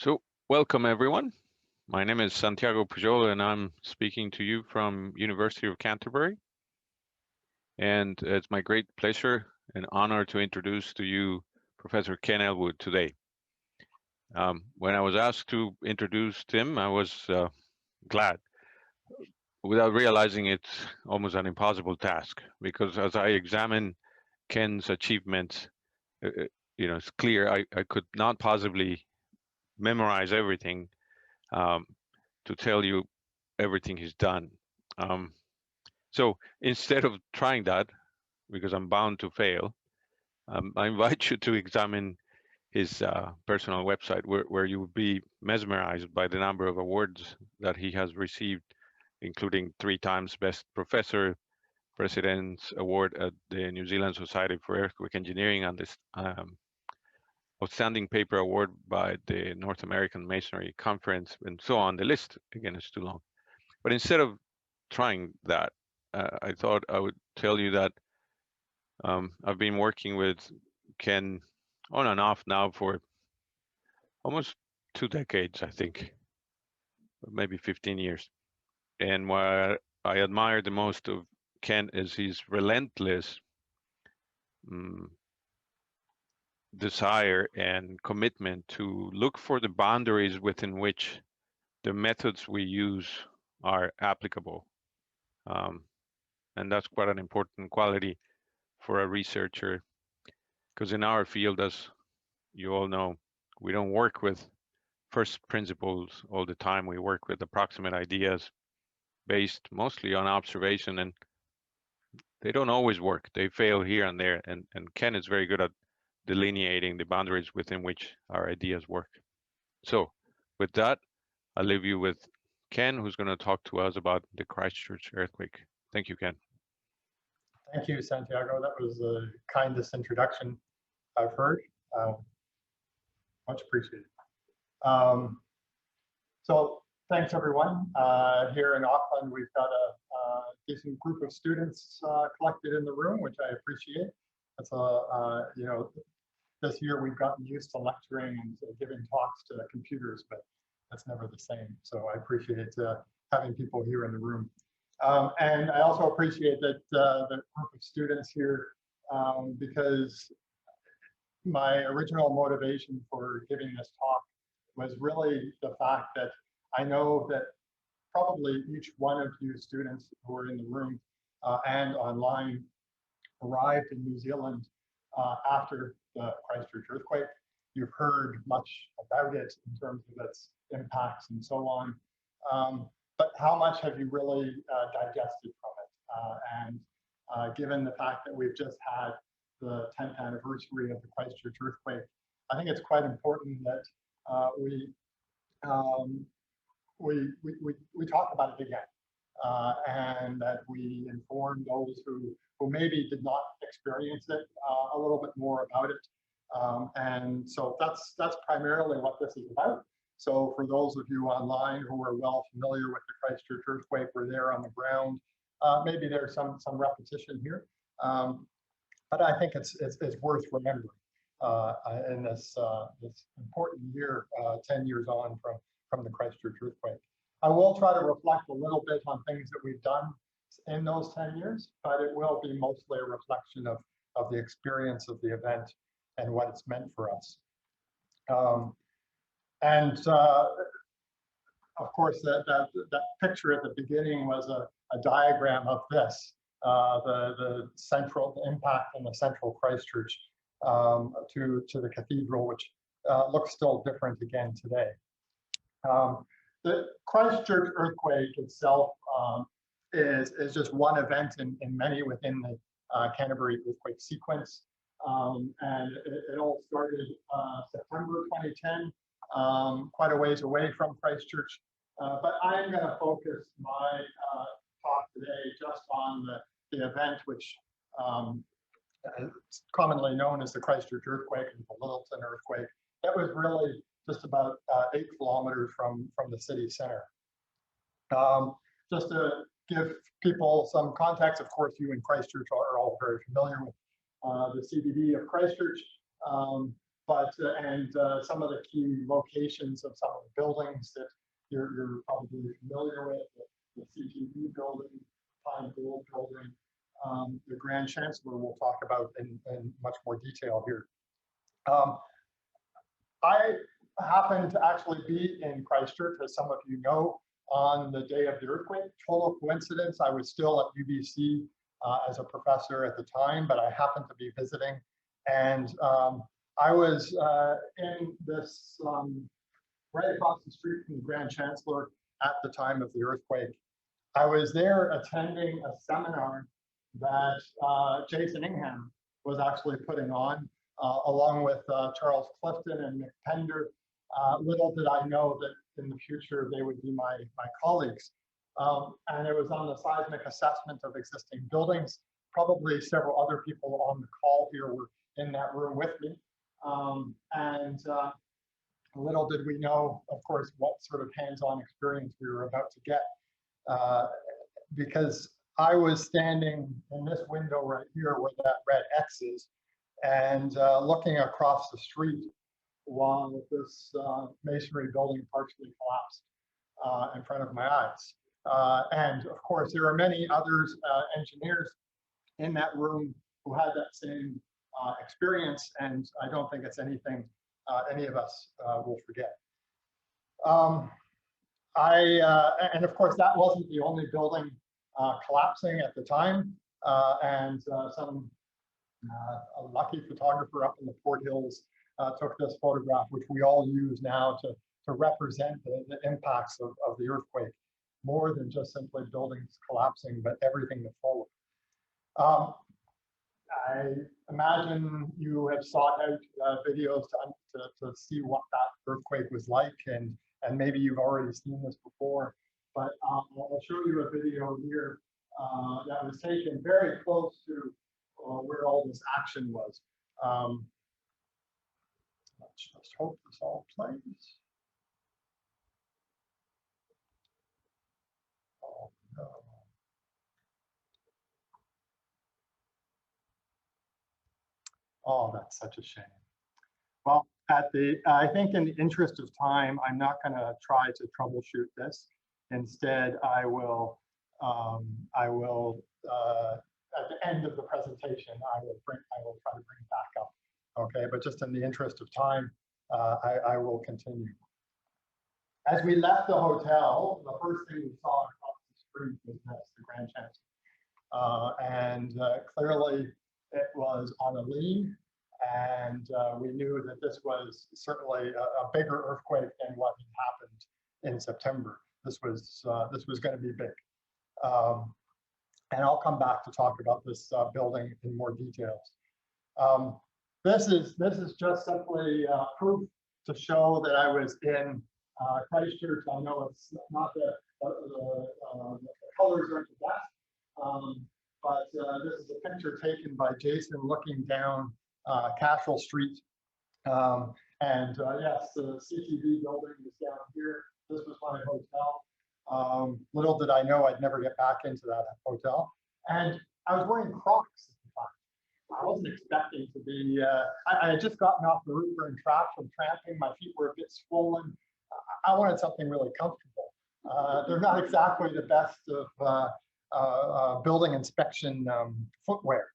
So, welcome everyone. My name is Santiago Pujol and I'm speaking to you from University of Canterbury. And it's my great pleasure and honor to introduce to you Professor Ken Elwood today. When I was asked to introduce him, I was glad, without realizing it's almost an impossible task, because as I examine Ken's achievements, it's clear I could not possibly memorize everything to tell you everything he's done. Um, so instead of trying that, because I'm bound to fail, I invite you to examine his personal website, where you will be mesmerized by the number of awards that he has received, including 3 times Best Professor, President's Award at the New Zealand Society for Earthquake Engineering, and this Outstanding Paper Award by the North American Masonry Conference, and so on. The list, again, is too long. But instead of trying that, I thought I would tell you that I've been working with Ken on and off now for almost 2 decades, I think, maybe 15 years. And what I admire the most of Ken is his relentless desire and commitment to look for the boundaries within which the methods we use are applicable. And that's quite an important quality for a researcher, because in our field, as you all know, we don't work with first principles all the time. We work with approximate ideas based mostly on observation, and they don't always work. They fail here and there, and Ken is very good at delineating the boundaries within which our ideas work. So with that, I'll leave you with Ken, who's going to talk to us about the Christchurch earthquake. Thank you, Ken. Thank you, Santiago. That was the kindest introduction I've heard. Much appreciated. So thanks, everyone. Here in Auckland, we've got a decent group of students collected in the room, which I appreciate. That's this year we've gotten used to lecturing and giving talks to computers, but that's never the same. So I appreciate having people here in the room. And I also appreciate that the group of students here, because my original motivation for giving this talk was really the fact that I know that probably each one of you students who are in the room and online arrived in New Zealand after the Christchurch earthquake. You've heard much about it in terms of its impacts and so on. But how much have you really digested from it? And given the fact that we've just had the 10th anniversary of the Christchurch earthquake, I think it's quite important that we talk about it again, and that we inform those who maybe did not experience it a little bit more about it. And so that's primarily what this is about. So for those of you online who are well familiar with the Christchurch earthquake, we're there on the ground. Maybe there's some repetition here, but I think it's worth remembering in this important year, 10 years on from the Christchurch earthquake. I will try to reflect a little bit on things that we've done in those 10 years, but it will be mostly a reflection of the experience of the event and what it's meant for us. And of course, that picture at the beginning was a diagram of this, the central impact on the central Christchurch to the cathedral, which looks still different again today. The Christchurch earthquake itself is just one event in many within the Canterbury earthquake sequence. And it all started September 2010. Quite a ways away from Christchurch, but I'm going to focus my talk today just on the event which is commonly known as the Christchurch earthquake and the Littleton earthquake. That was really just about 8 kilometers from the city center. Just to give people some context, of course, you in Christchurch are all very familiar with the CBD of Christchurch. some of the key locations of some of the buildings that you're probably familiar with, the CTV building, Pine Gold building, the Grand Chancellor we'll talk about in much more detail here. I happened to actually be in Christchurch, as some of you know, on the day of the earthquake. Total coincidence, I was still at UBC as a professor at the time, but I happened to be visiting. And I was in this right across the street from the Grand Chancellor at the time of the earthquake. I was there attending a seminar that Jason Ingham was actually putting on, along with Charles Clifton and Mick Pender. Little did I know that in the future they would be my colleagues. And it was on the seismic assessment of existing buildings. Probably several other people on the call here were in that room with me. Little did we know, of course, what sort of hands-on experience we were about to get. Because I was standing in this window right here where that red X is, and looking across the street while this masonry building partially collapsed in front of my eyes. And of course, there are many others, engineers in that room who had that same experience, and I don't think it's anything any of us will forget. And of course, that wasn't the only building collapsing at the time, and a lucky photographer up in the Port Hills took this photograph, which we all use now to represent the impacts of the earthquake, more than just simply buildings collapsing, but everything that followed. I imagine you have sought out videos to see what that earthquake was like, and maybe you've already seen this before, but I'll show you a video here that was taken very close to where all this action was. Let's just hope this all plays. Oh, no. Oh, that's such a shame. Well, I think in the interest of time, I'm not going to try to troubleshoot this. Instead, I will at the end of the presentation, I will try to bring it back up. Okay, but just in the interest of time, I will continue. As we left the hotel, the first thing we saw across the street was the Grand Chancellor, clearly it was on a lean, and we knew that this was certainly a bigger earthquake than what had happened in September. This was going to be big, and I'll come back to talk about this building in more details. This is just simply proof to show that I was in Christchurch. I know it's not the colors aren't the best, but this is a picture taken by Jason looking down Cashel Street. Yes, the CTV building is down here. This was my hotel. Little did I know I'd never get back into that hotel. And I was wearing Crocs at the time. I wasn't expecting to be, I had just gotten off the route and track from tramping. My feet were a bit swollen. I wanted something really comfortable. They're not exactly the best of building inspection footwear.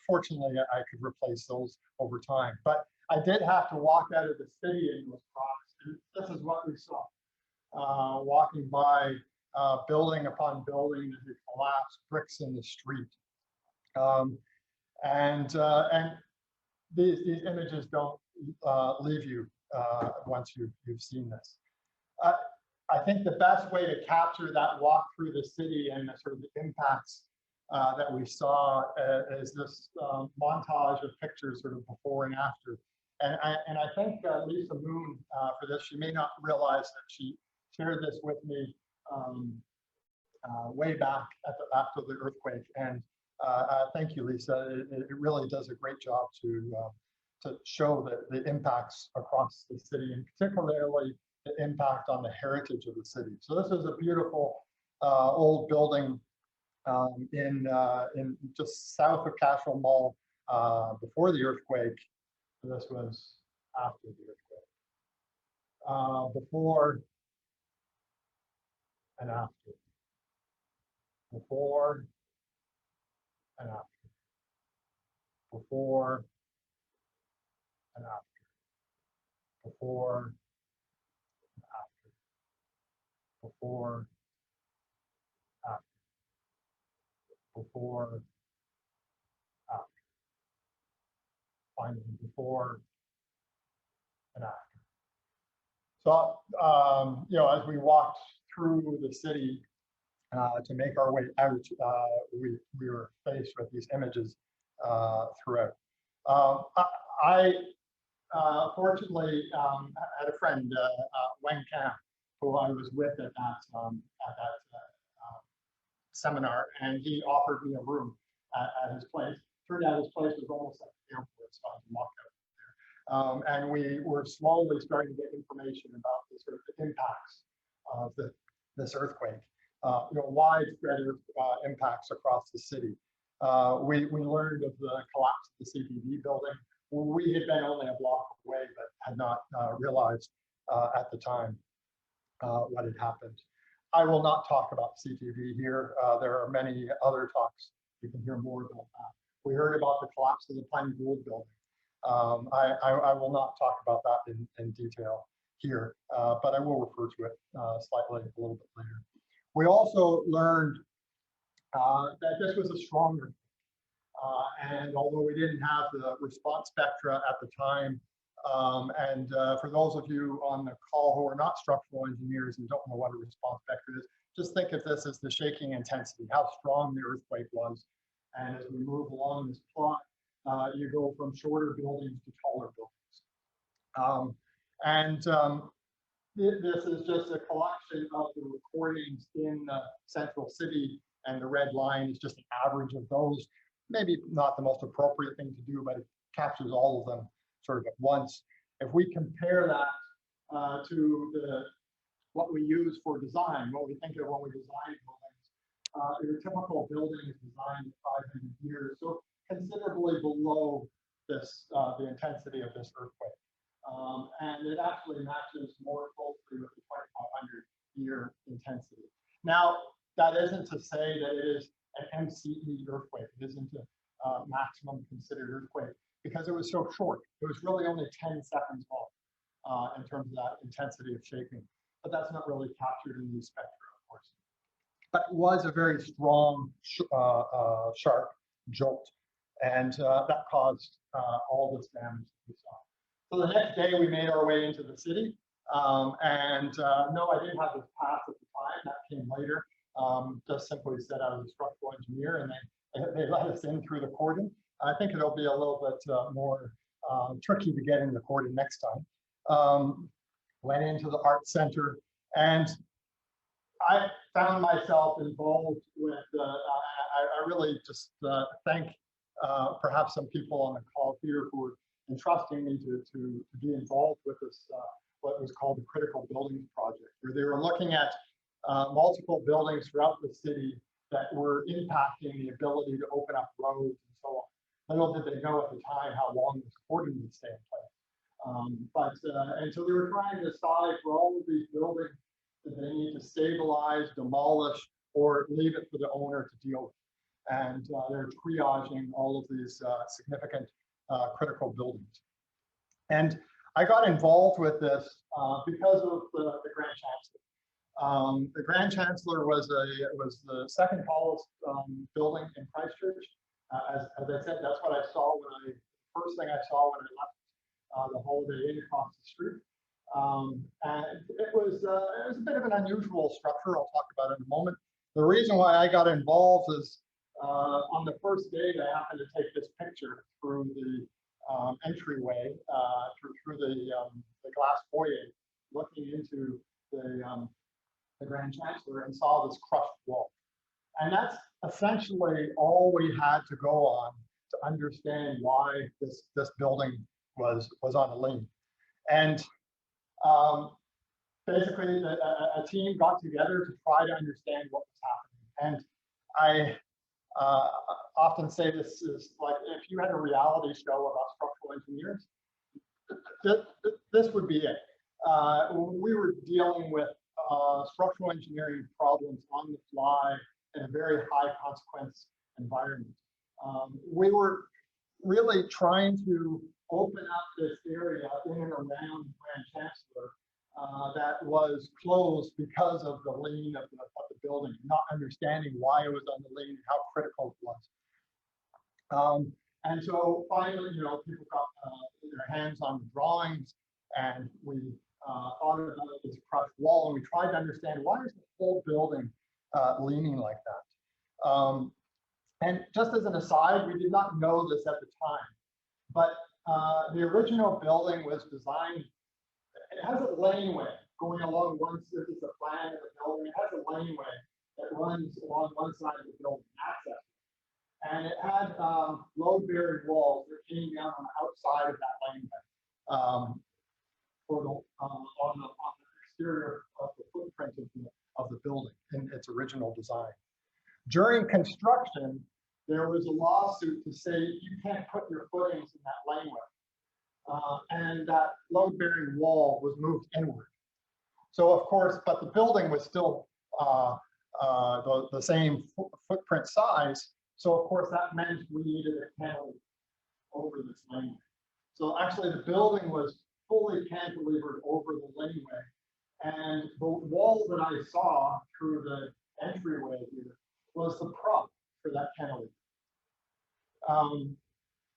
Fortunately, I could replace those over time. But I did have to walk out of the city in those Crocs. And this is what we saw. Walking by building upon building as it collapsed, bricks in the street. And these images don't leave you once you've seen this. I think the best way to capture that walk through the city and the sort of the impacts that we saw is this montage of pictures sort of before and after. And I think Lisa Moon, for this, she may not realize that she shared this with me way back after the earthquake. And thank you, Lisa. It really does a great job to show the impacts across the city, and particularly the impact on the heritage of the city. So this is a beautiful old building in just south of Cashel Mall before the earthquake. This was after the earthquake. Before and after. Before and after. Before and after. Before and after. Before, after. Before, after. Finally, before and after. So, as we walked through the city to make our way out, we were faced with these images throughout. I fortunately had a friend, Wang Cam, who I was with at that seminar, and he offered me a room at his place. Turned out his place was almost like the airport, so I walked out there. And we were slowly starting to get information about the sort of impacts of this earthquake. Widespread impacts across the city. We learned of the collapse of the CPB building. We had been only a block away, but had not realized at the time what had happened. I will not talk about CTV here. There are many other talks. You can hear more about that. We heard about the collapse of the Pine Gould building. I will not talk about that in detail here, but I will refer to it slightly a little bit later. We also learned that this was a strong earthquake. And although we didn't have the response spectra at the time, and for those of you on the call who are not structural engineers and don't know what a response spectra is, just think of this as the shaking intensity, how strong the earthquake was. And as we move along this plot, you go from shorter buildings to taller buildings. This is just a collection of the recordings in the central city, and the red line is just an average of those. Maybe not the most appropriate thing to do, but it captures all of them sort of at once. If we compare that to what we use for design, what we think of when we design buildings, your typical building is designed 500 years, so considerably below this the intensity of this earthquake. And it actually matches more closely with the 2,500-year intensity. Now, that isn't to say that it is an MCE earthquake. It isn't a maximum considered earthquake because it was so short. It was really only 10 seconds long in terms of that intensity of shaking. But that's not really captured in these spectra, of course. But it was a very strong, sharp jolt. And that caused all this damage that we saw. So the next day we made our way into the city. No, I didn't have this pass at the time. That came later. Just simply said I was a structural engineer, and they let us in through the cordon. I think it'll be a little bit more tricky to get in the cordon next time. Went into the art center, and I found myself involved with, I really just thank perhaps some people on the call here who were entrusting me to be involved with this, what was called the Critical Buildings Project, where they were looking at multiple buildings throughout the city that were impacting the ability to open up roads and so on. Little did they know at the time how long this cordon would stay in place. And so they were trying to decide for all of these buildings that they need to stabilize, demolish, or leave it for the owner to deal with. And they're triaging all of these significant critical buildings. And I got involved with this because of the Grand Chancellor. The Grand Chancellor was the second tallest building in Christchurch. As I said, that's what I saw first thing I saw when I left the Holiday Inn across the street. And it was a bit of an unusual structure. I'll talk about it in a moment. The reason why I got involved is on the first day I happened to take this picture through the entryway, through the glass foyer, looking into the Grand Chancellor, and saw this crushed wall. And that's essentially all we had to go on to understand why this building was on a lean. And basically, a team got together to try to understand what was happening. And I often say this is like if you had a reality show about structural engineers, this would be it. We were dealing with structural engineering problems on the fly in a very high consequence environment. We were really trying to open up this area in and around Grand Chancellor that was closed because of the lean of the building, not understanding why it was on the lean, how critical it was. And so finally, people got their hands on the drawings, and we thought about this crushed wall, and we tried to understand why is the whole building leaning like that. And just as an aside, we did not know this at the time, but the original building was designed, it has a laneway going along one, this is the plan of the building, it has a laneway that runs along one side of the building, access. And it had load-bearing walls that came down on the outside of that laneway, on the exterior of the footprint of the building in its original design. During construction, there was a lawsuit to say you can't put your footings in that laneway. And that load-bearing wall was moved inward. So of course, but the building was still the same footprint size. So of course that meant we needed a cantilever over this laneway. So actually the building was fully cantilevered over the laneway. And the wall that I saw through the entryway here was the prop for that cantilever.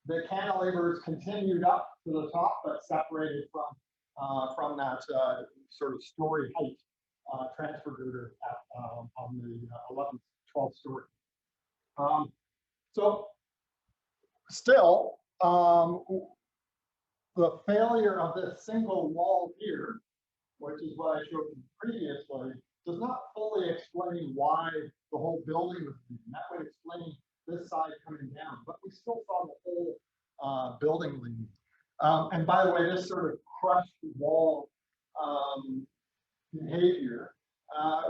The cantilevers continued up to the top, but separated from that sort of story height transfer girder on the 11th, 12th story. So still, the failure of this single wall here, which is what I showed you previously, does not fully explain why the whole building was leaning. That would explain this side coming down, but we still saw the whole building leaning. And by the way, this sort of crushed wall behavior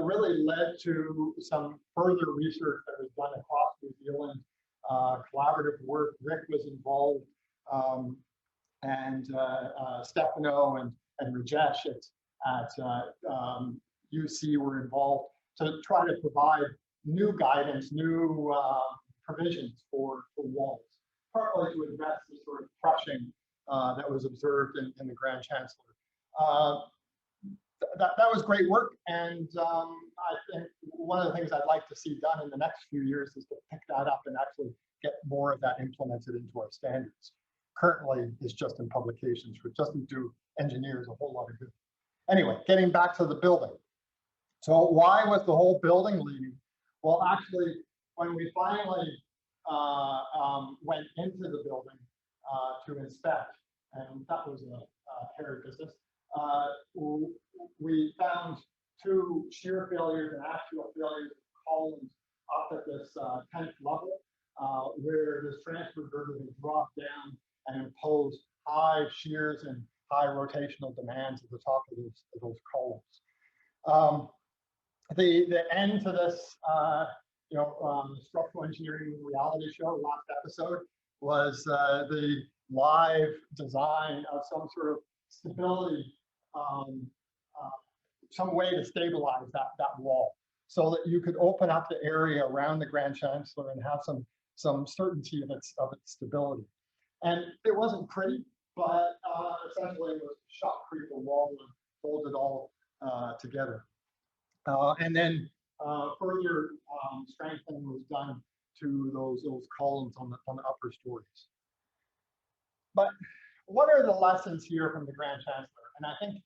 really led to some further research that was done across New Zealand, collaborative work. Rick was involved, and Stefano and Rajesh at UC were involved to try to provide new guidance, new provisions for walls, partly to address the sort of crushing that was observed in the Grand Chancellor. That was great work, and I think one of the things I'd like to see done in the next few years is to pick that up and actually get more of that implemented into our standards. Currently, it's just in publications, which doesn't do engineers a whole lot of good. Anyway, getting back to the building. So why was the whole building leaning? Well, actually, when we finally went into the building to inspect, and that was a hairy business, we found two shear failures and axial failures of columns up at this 10th level, where this transfer girder would drop down and impose high shears and high rotational demands at the top of those columns. The end to this, structural engineering reality show last episode was the live design of some sort of stability, some way to stabilize that wall, so that you could open up the area around the Grand Chancellor and have some certainty of its stability. And it wasn't pretty, but essentially it was shotcrete the wall and hold it all together. And then further strengthening was done to those columns on the upper stories. But what are the lessons here from the Grand Chancellor? And I think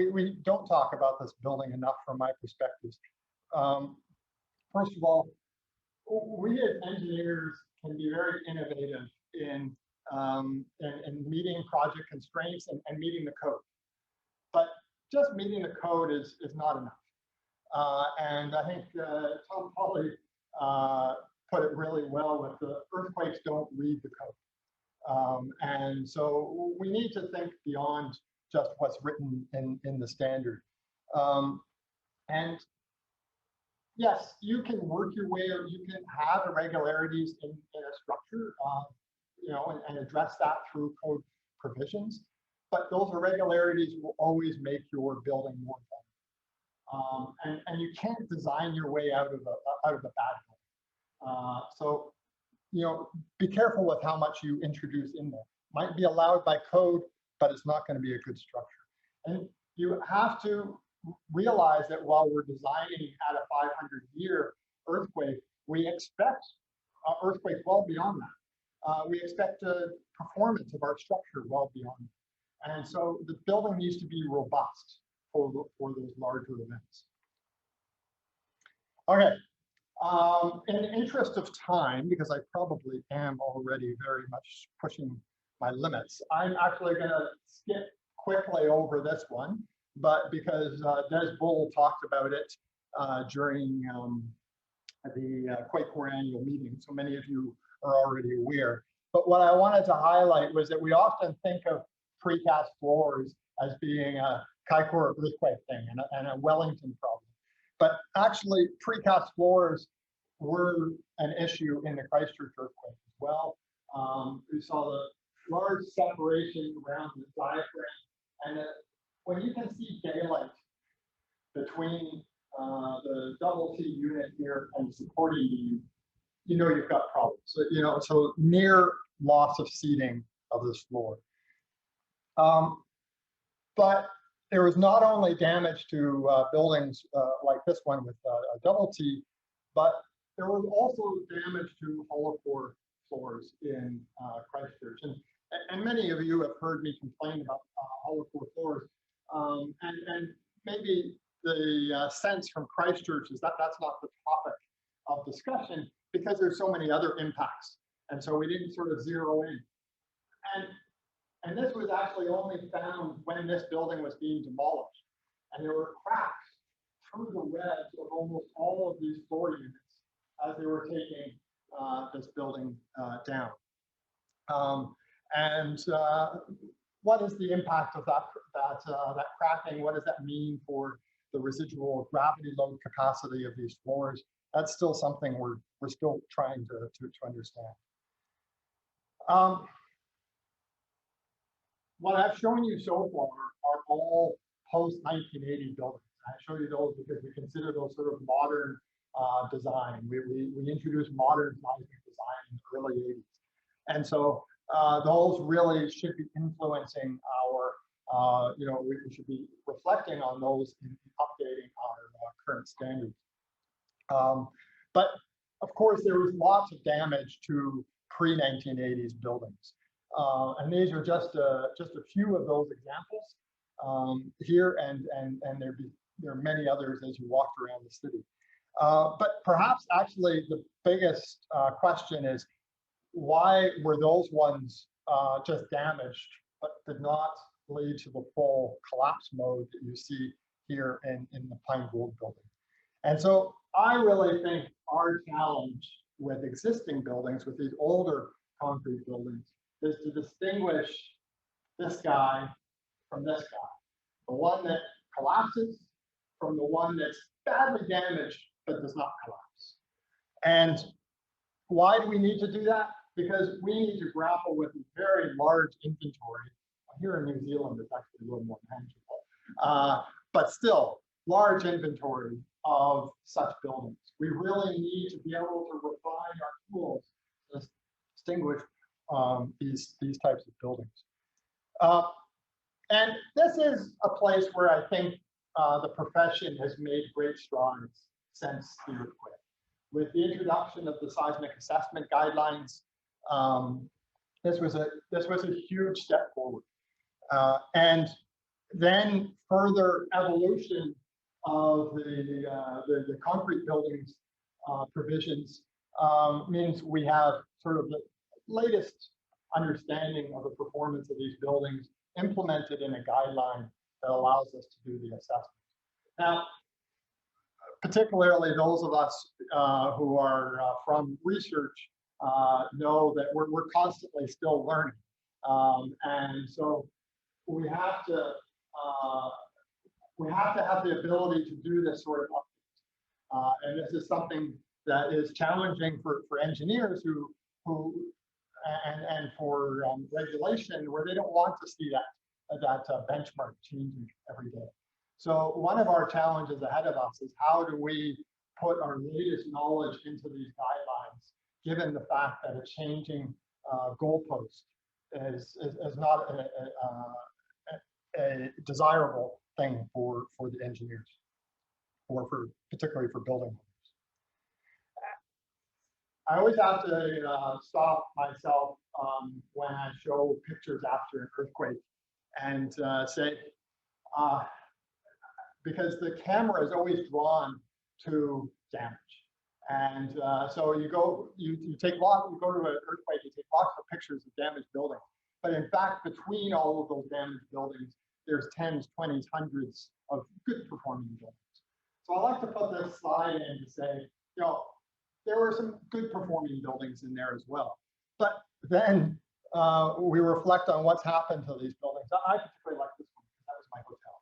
we don't talk about this building enough from my perspective. First of all, we as engineers can be very innovative in meeting project constraints and meeting the code. But just meeting the code is not enough. And I think Tom Polly put it really well with the earthquakes don't read the code. And so we need to think beyond just what's written in the standard. And yes, you can work your way, or you can have irregularities in a structure, and address that through provisions, but those irregularities will always make your building more vulnerable. And you can't design your way out of the bad building. So, you know, be careful with how much you introduce in there. Might be allowed by code, but it's not going to be a good structure. And you have to realize that while we're designing at a 500-year earthquake, we expect earthquakes well beyond that. We expect the performance of our structure well beyond that. And so the building needs to be robust for those larger events. Okay. In the interest of time, because I probably am already very much pushing my limits, I'm actually going to skip quickly over this one, but because Des Bull talked about it during the QuakeCoRE annual meeting, so many of you are already aware. But what I wanted to highlight was that we often think of precast floors as being a QuakeCoRE earthquake thing and a Wellington problem. But actually, precast floors were an issue in the Christchurch earthquake as well. We saw the large separation around the diaphragm, and when you can see daylight between the double T unit here and the supporting beam, you know you've got problems. So, you know, so near loss of seating of this floor. But there was not only damage to buildings like this one with a double T, but there was also damage to hollow core floors in Christchurch. And many of you have heard me complain about hollow core floors. And maybe the sense from Christchurch is that that's not the topic of discussion because there's so many other impacts. And so we didn't sort of zero in. And this was actually only found when this building was being demolished. And there were cracks through the webs of almost all of these floor units as they were taking this building down. What is the impact of that cracking? What does that mean for the residual gravity load capacity of these floors? That's still something we're still trying to understand. What I've shown you so far are all post-1980 buildings. I show you those because we consider those sort of modern design. We introduced modern seismic design in the early 80s. And so those really should be influencing our, you know, we should be reflecting on those in updating our current standards. But of course, there was lots of damage to pre-1980s buildings. And these are just a few of those examples here, and there are many others as you walked around the city. But perhaps actually the biggest question is, why were those ones just damaged, but did not lead to the full collapse mode that you see here in the Pine Gould building? And so I really think our challenge with existing buildings, with these older concrete buildings, is to distinguish this guy from this guy. The one that collapses from the one that's badly damaged but does not collapse. And why do we need to do that? Because we need to grapple with a very large inventory. Here in New Zealand, it's actually a little more manageable, but still large inventory of such buildings. We really need to be able to refine our tools to distinguish these types of buildings. And this is a place where I think the profession has made great strides since the earthquake. With the introduction of the seismic assessment guidelines, this was a huge step forward. And then further evolution of the concrete buildings provisions means we have sort of the latest understanding of the performance of these buildings implemented in a guideline that allows us to do the assessment. Now, particularly those of us who are from research know that we're constantly still learning. And so we have to have the ability to do this sort of update. And this is something that is challenging for engineers who and for regulation, where they don't want to see that benchmark changing every day. So one of our challenges ahead of us is how do we put our latest knowledge into these guidelines, given the fact that a changing goalpost is not a desirable thing for the engineers, or particularly for building owners. I always have to stop myself when I show pictures after an earthquake and say, because the camera is always drawn to damage. And so you go to an earthquake, you take lots of pictures of damaged buildings. But in fact, between all of those damaged buildings, there's tens, 20s, hundreds of good performing buildings. So I like to put this slide in to say, there were some good performing buildings in there as well. But then we reflect on what's happened to these buildings. I particularly like this one because that was my hotel.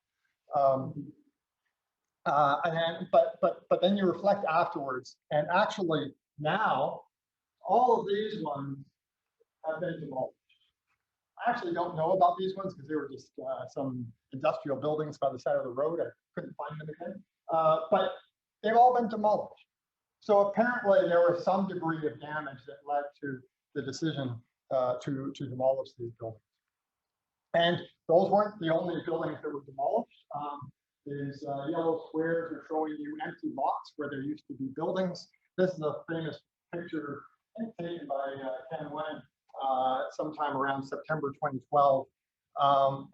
But then you reflect afterwards, and actually now all of these ones have been demolished. I actually don't know about these ones because they were just some industrial buildings by the side of the road. I couldn't find them again, but they've all been demolished. So apparently there was some degree of damage that led to the decision to demolish these buildings. And those weren't the only buildings that were demolished. These yellow squares are showing you empty lots where there used to be buildings. This is a famous picture taken by Ken Wen sometime around September 2012.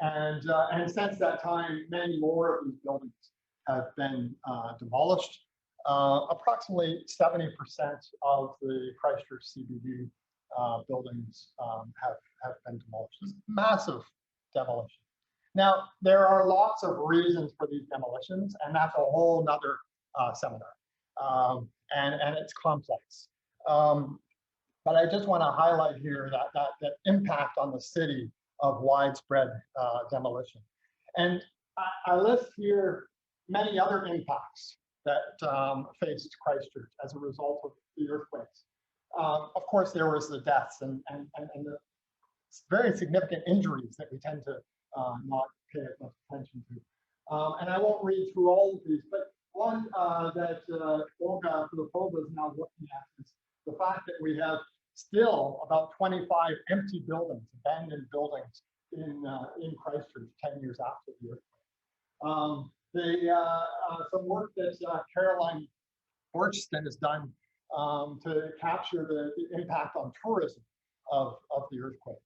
And since that time, many more of these buildings have been demolished. Approximately 70% of the Christchurch CBD buildings have been demolished. It's massive demolition. Now, there are lots of reasons for these demolitions, and that's a whole nother seminar. And it's complex. But I just want to highlight here that impact on the city of widespread demolition. And I list here many other impacts that faced Christchurch as a result of the earthquakes. Of course, there was the deaths and the very significant injuries that we tend to not pay as much attention to. And I won't read through all of these, but one that Olga Filipova is now looking at is the fact that we have still about 25 empty buildings, abandoned buildings in Christchurch 10 years after the earthquake. Some work that Caroline Orchiston has done to capture the impact on tourism of the earthquake.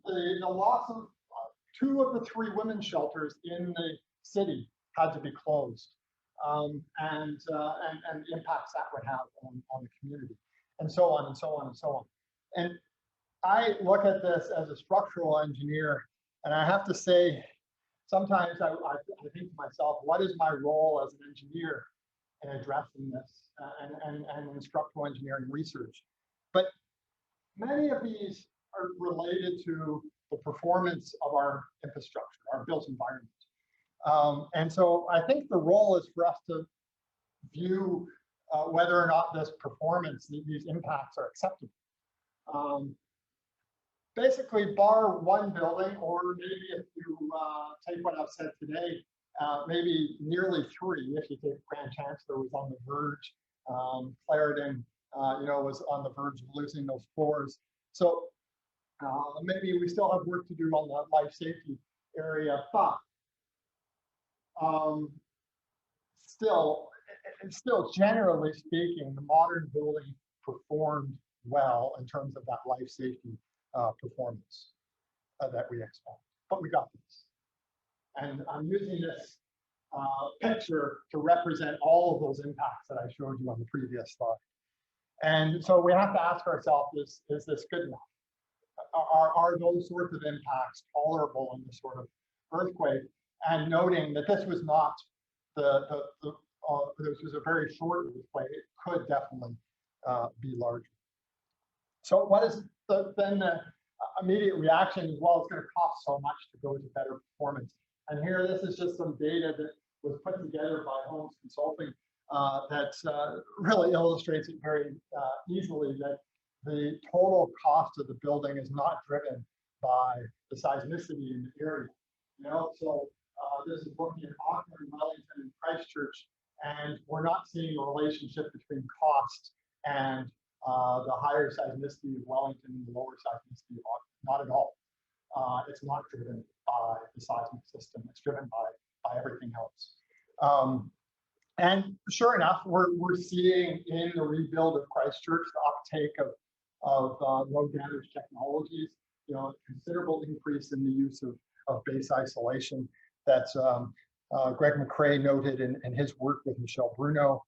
The loss of 2 of the 3 women's shelters in the city had to be closed, and the impacts that would have on the community, and so on and so on and so on. And I look at this as a structural engineer, and I have to say, sometimes I think to myself, what is my role as an engineer in addressing this and in structural engineering research? But many of these are related to the performance of our infrastructure, our built environment. And so I think the role is for us to view whether or not this performance, these impacts are acceptable. Basically, bar one building, or maybe if you take what I've said today, maybe nearly 3, if you take Grand Chancellor was on the verge, Clarendon, was on the verge of losing those floors. So maybe we still have work to do on the life safety area, but still generally speaking, the modern building performed well in terms of that life safety performance that we expect. But we got this. And I'm using this picture to represent all of those impacts that I showed you on the previous slide. And so we have to ask ourselves, is this good enough? Are those sorts of impacts tolerable in this sort of earthquake? And noting that this was not this was a very short earthquake. It could definitely be larger. So what is then the immediate reaction is, well, it's going to cost so much to go to better performance. And here, this is just some data that was put together by Holmes Consulting that really illustrates it very easily, that the total cost of the building is not driven by the seismicity in the area. You know, so this is looking at Auckland, Wellington, and Christchurch, and we're not seeing a relationship between cost and the higher seismicity of Wellington and the lower seismicity of Auckland. Not at all. It's not driven by the seismic system. It's driven by everything else. And sure enough, we're seeing in the rebuild of Christchurch the uptake of low damage technologies. You know, considerable increase in the use of base isolation that Greg McCrae noted in his work with Michel Bruno.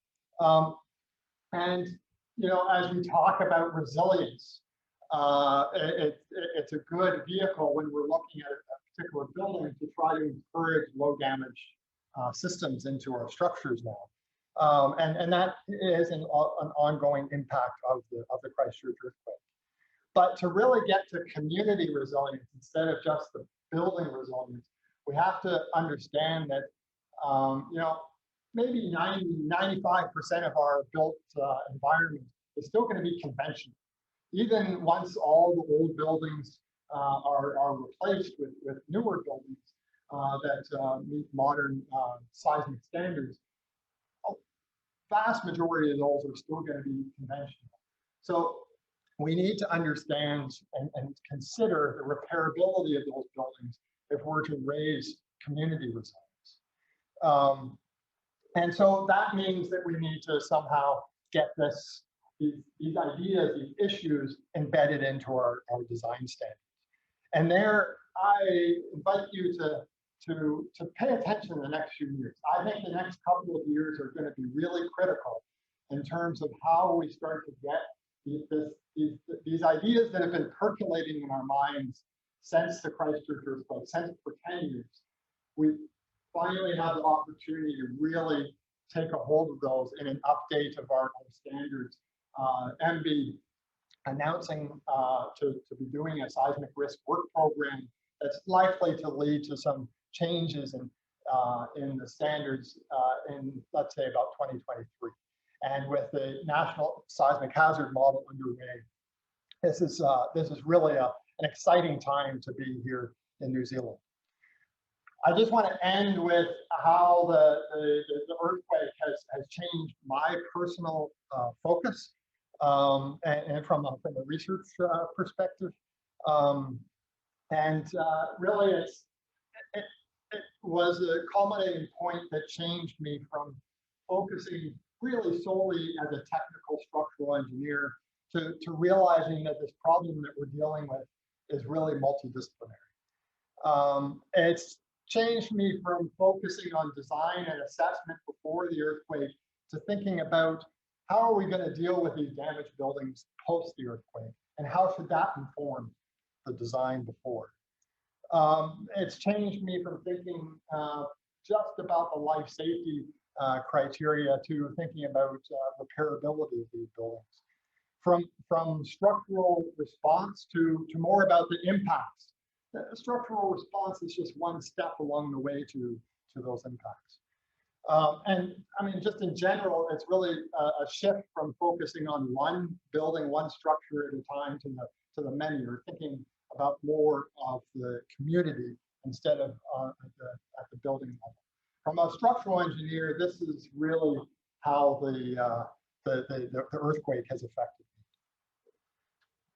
And you know, as we talk about resilience, it's a good vehicle when we're looking at a particular building to try to encourage low damage systems into our structures now. And that is an ongoing impact of the Christchurch earthquake. But to really get to community resilience instead of just the building resilience, we have to understand that, you know, maybe 95% of our built environment is still going to be conventional. Even once all the old buildings are replaced with newer buildings that meet modern seismic standards, a vast majority of those are still going to be conventional. So we need to understand and consider the repairability of those buildings if we're to raise community resilience. And so that means that we need to somehow get these ideas, these issues embedded into our design standards. And there, I invite you to pay attention in the next few years. I think the next couple of years are going to be really critical in terms of how we start to get these ideas that have been percolating in our minds since the Christchurch earthquake, since for 10 years. We finally have the opportunity to really take a hold of those in an update of our standards and be announcing to be doing a seismic risk work program that's likely to lead to some changes in the standards in, let's say, about 2023. And with the National Seismic Hazard Model underway, this is really an exciting time to be here in New Zealand. I just want to end with how the earthquake has changed my personal focus and from a research perspective. Really, it was a culminating point that changed me from focusing really solely as a technical structural engineer to realizing that this problem that we're dealing with is really multidisciplinary. It's changed me from focusing on design and assessment before the earthquake to thinking about how are we going to deal with these damaged buildings post the earthquake, and how should that inform the design before. It's changed me from thinking just about the life safety criteria to thinking about repairability of these buildings. From structural response to more about the impacts. The structural response is just one step along the way to those impacts. And I mean, just in general, it's really a shift from focusing on one building, one structure at a time to the many, or thinking about more of the community instead of at the building level. From a structural engineer, this is really how the earthquake has affected me.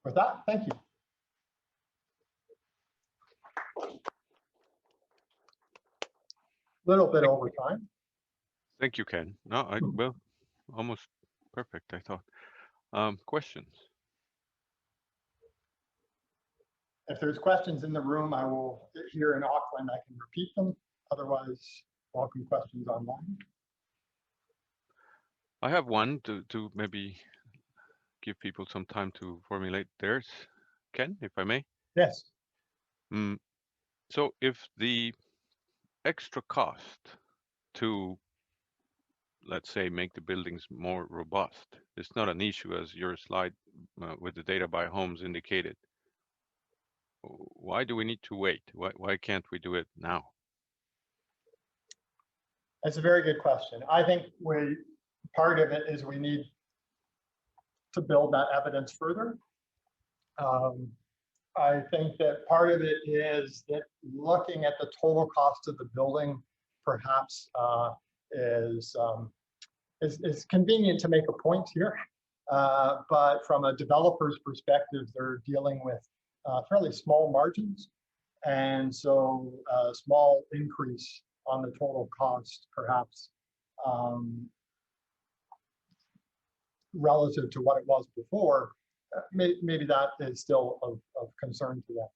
With that, thank you. Little bit over time. Thank you, Ken. No, well, almost perfect, I thought. Questions? If there's questions in the room, I will, here in Auckland, I can repeat them. Otherwise, welcome questions online. I have one to maybe give people some time to formulate theirs. Ken, if I may? Yes. So if the extra cost to, let's say, make the buildings more robust is not an issue, as your slide with the data by homes indicated, why do we need to wait? Why can't we do it now? That's a very good question. I think part of it is we need to build that evidence further. I think that part of it is that looking at the total cost of the building perhaps is convenient to make a point here. But from a developer's perspective, they're dealing with fairly small margins. And so a small increase on the total cost, perhaps relative to what it was before, maybe that is still of concern to them.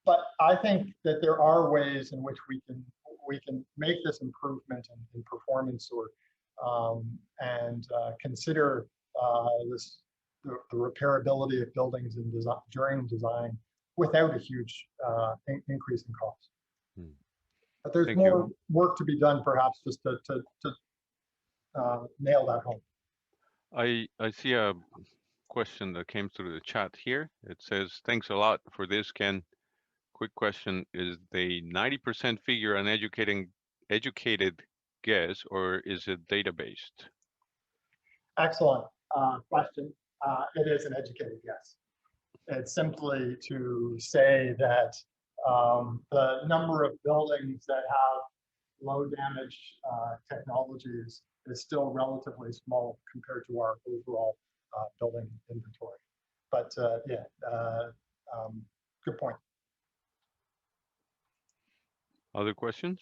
But I think that there are ways in which we can make this improvement in performance or and consider the repairability of buildings in during design without a huge increase in cost. But there's more work to be done, perhaps, just to nail that home. I see a question that came through the chat here. It says, thanks a lot for this, Ken. Quick question, is the 90% figure an educated guess, or is it data-based? Excellent question. It is an educated guess. It's simply to say that the number of buildings that have low damage technologies is still relatively small compared to our overall building inventory. But yeah, good point. Other questions?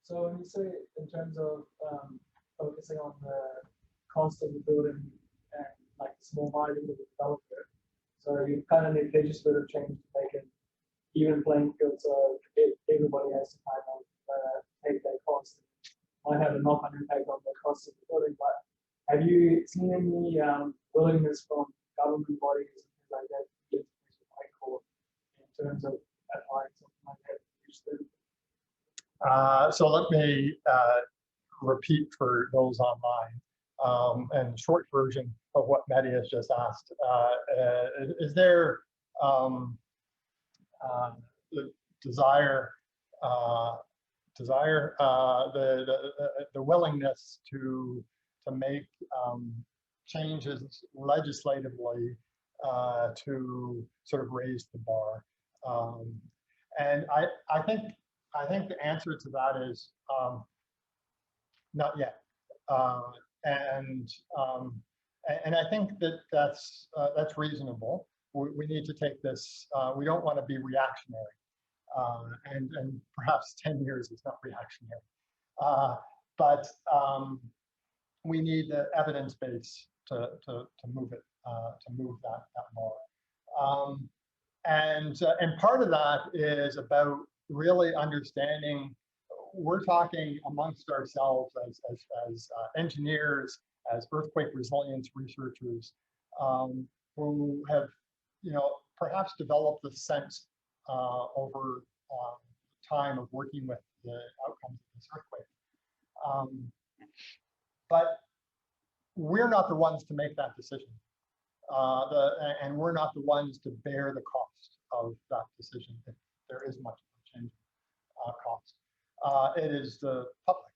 So when you say in terms of focusing on the cost of the building and like the small margin of the developer, so you kind of need legislative change to make it even playing field, so everybody has to kind of take their cost. Might have a knock-on impact on the cost of the building, but have you seen any willingness from government bodies and things like that to use QuakeCoRE in terms of applying something like that? So let me repeat for those online and short version of what Mehdi has just asked. Is there the desire, the willingness to make changes legislatively to sort of raise the bar? And I think the answer to that is not yet. And I think that that's reasonable. We need to take this. We don't want to be reactionary, and perhaps 10 years is not reactionary. But we need the evidence base to move it, to move that more. And part of that is about really understanding. We're talking amongst ourselves as engineers, as earthquake resilience researchers, who have, perhaps developed the sense over time of working with the outcomes of this earthquake. But we're not the ones to make that decision. And we're not the ones to bear the cost of that decision if there is much of a change cost. It is the public,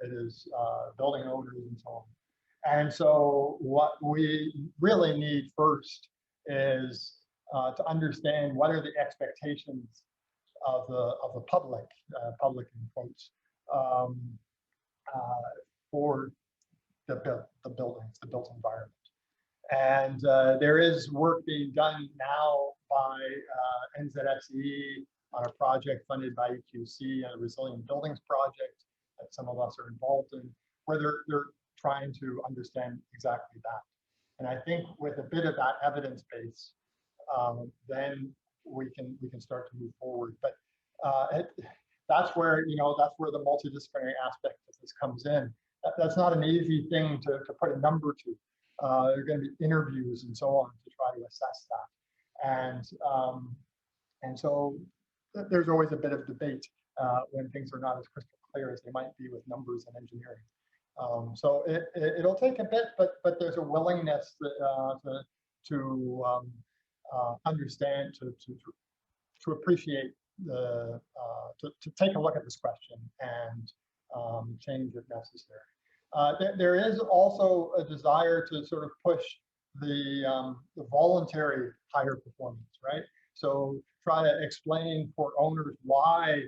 it is building owners and so on. And so what we really need first is to understand what are the expectations of the public, public in quotes, for the buildings, the built environment. And there is work being done now by NZSE on a project funded by EQC, a resilient buildings project that some of us are involved in, where they're trying to understand exactly that. And I think with a bit of that evidence base, then we can start to move forward. But that's where that's where the multidisciplinary aspect of this comes in. That's not an easy thing to put a number to. There are going to be interviews and so on to try to assess that. And so there's always a bit of debate when things are not as crystal clear as they might be with numbers and engineering. So it'll take a bit, but there's a willingness to understand, to appreciate to take a look at this question and change if necessary. There is also a desire to sort of push the voluntary higher performance, right? So try to explain for owners why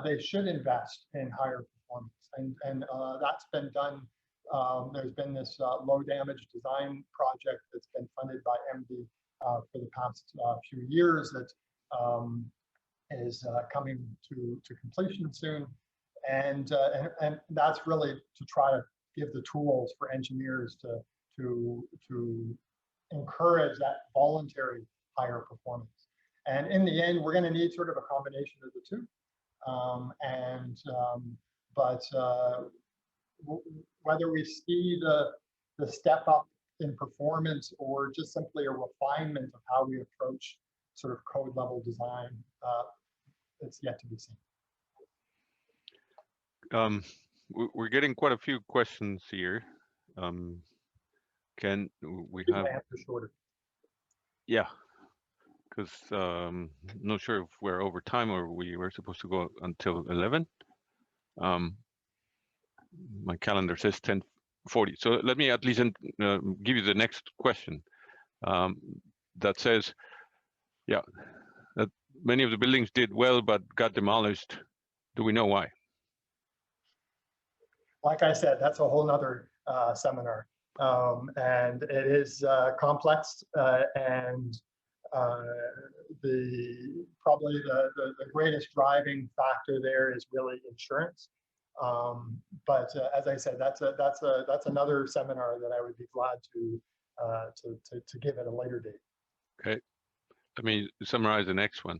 they should invest in higher performance, and that's been done. There's been this low damage design project that's been funded by MD for the past few years that is coming to completion soon, and that's really to try to give the tools for engineers to encourage that voluntary higher performance. And in the end, we're going to need sort of a combination of the two. Whether we see the step up in performance or just simply a refinement of how we approach sort of code level design, it's yet to be seen. We're getting quite a few questions here. Can we have answer shorter? Yeah, because not sure if we're over time or we were supposed to go until 11. My calendar says 10:40. So let me at least give you the next question that says, yeah, that many of the buildings did well but got demolished. Do we know why? Like I said, that's a whole nother seminar. And it is complex, and probably the greatest driving factor there is really insurance. But as I said, that's another seminar that I would be glad to give at a later date. Okay, let me summarize the next one.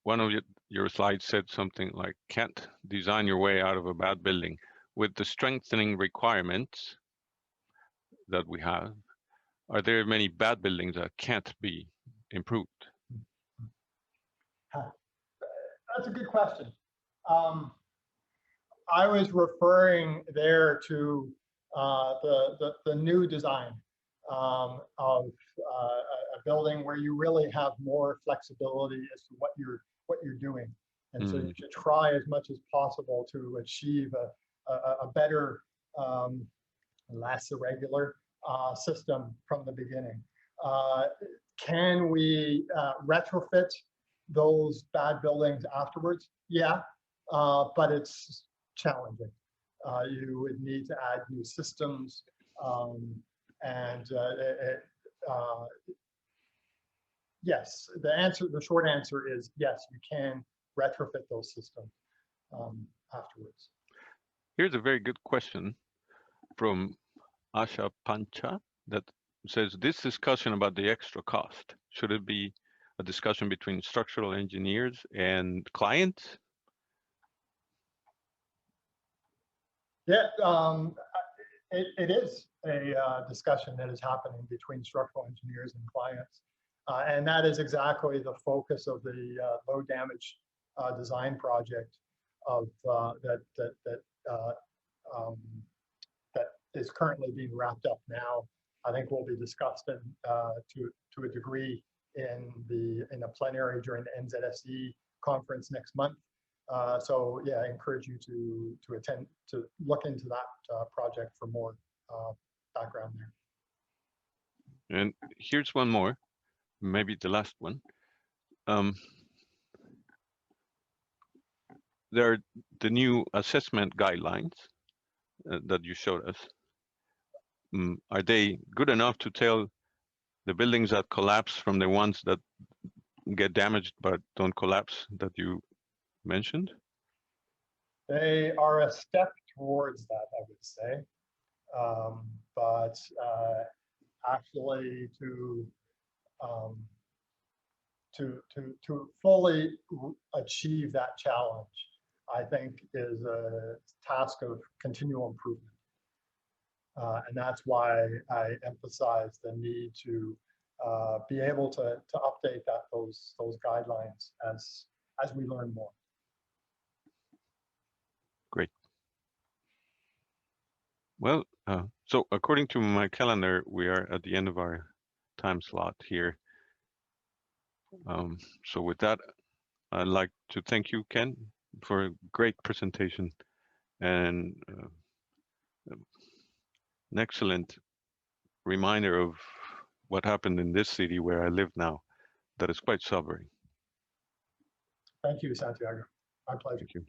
One of your slides said something like, "Can't design your way out of a bad building." With the strengthening requirements that we have, are there many bad buildings that can't be improved? That's a good question. I was referring there to the new design of a building where you really have more flexibility as to what you're doing, and so you should try as much as possible to achieve a better, less irregular system from the beginning. Can we retrofit those bad buildings afterwards? Yeah, but it's challenging. You would need to add new systems, yes, the short answer is yes, you can retrofit those systems afterwards. Here's a very good question from Asha Pancha that says, this discussion about the extra cost, should it be a discussion between structural engineers and clients? Yeah, it is a discussion that is happening between structural engineers and clients. And that is exactly the focus of the low damage design project that is currently being wrapped up now. I think will be discussed to a degree in a plenary during the NZSE conference next month. So yeah, I encourage you to attend, to look into that project for more background there. And here's one more, maybe the last one. There are the new assessment guidelines that you showed us. Are they good enough to tell the buildings that collapse from the ones that get damaged but don't collapse that you mentioned? They are a step towards that, I would say. But actually to fully achieve that challenge, I think is a task of continual improvement. And that's why I emphasize the need to be able to update those guidelines as we learn more. Great. Well, so according to my calendar, we are at the end of our time slot here. So with that, I'd like to thank you, Ken, for a great presentation and an excellent reminder of what happened in this city where I live now, that is quite sobering. Thank you, Santiago. My pleasure. Thank you.